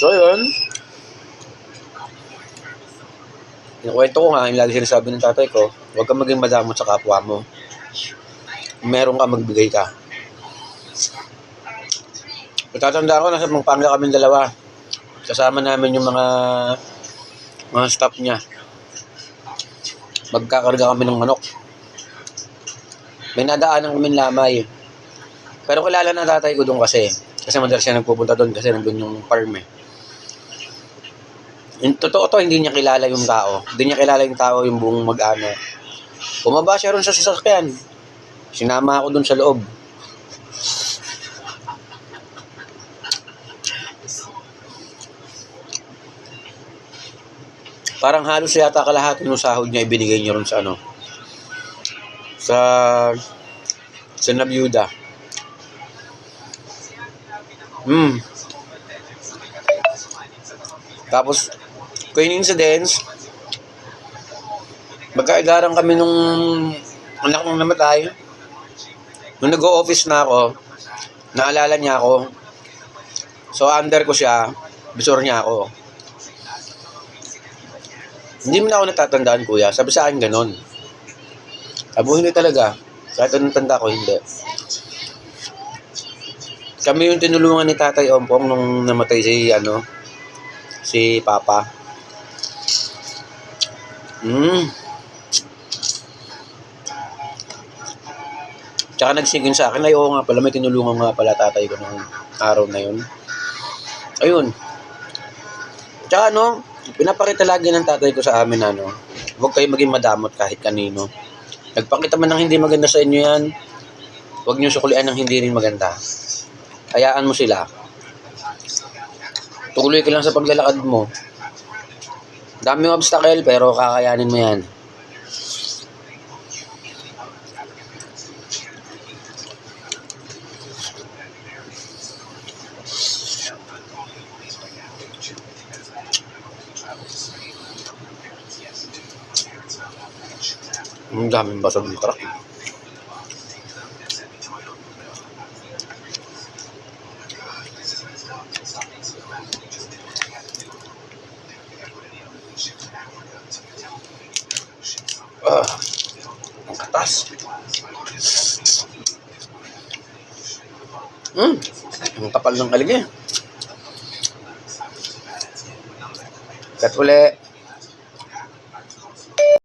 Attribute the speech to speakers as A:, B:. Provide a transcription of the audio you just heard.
A: So yun, kinukwento ko nga, yung lagi sinasabi ng tatay ko, huwag kang maging madamot sa kapwa mo. Meron ka, magbigay ka. Natatanda ko, nasa Pampanga kaming dalawa. Kasama namin yung mga staff niya. Magkakarga kami ng manok. May nadaanan kaming Lamay. Pero kilala na tatay ko doon kasi. Kasi madalas siya nagpupunta doon kasi nandun yung farm eh. Yung totoo to, hindi niya kilala yung tao. Hindi niya kilala yung tao, yung buong mag-ano. Bumaba siya ron sa sasakyan. Sinama ako doon sa loob. Parang halos yata kalahati ng sahod niya ibinigay niya ron sa ano. Sa nabiyuda. Tapos, coincidence, magkaigaran kami nung anak nung namatay. Nung nag-o-office na ako, naalala niya ako. So, under ko siya, bisor niya ako. Hindi mo na ako natatandaan, kuya. Sabi sa akin ganon. Abo, hindi talaga. Kahit anong tanda ko, hindi. Kami yung tinulungan ni Tatay Ompong nung namatay si Papa. Tsaka nagsigin sa akin, ay oo nga pala, may tinulungan nga pala tatay ko nung araw na yun. Ayun. Tsaka pinapakita lagi ng tatay ko sa amin huwag kayo maging madamot kahit kanino. Nagpakita man ng hindi maganda sa inyo yan, huwag nyo sukulian ng hindi rin maganda. Hayaan mo sila. Tuloy ka lang sa paglalakad mo. Daming obstacle pero kakayanin mo yan. Ang daming basag ng truck. Ang katas. Ang kapal ng kaligay. Kat uli.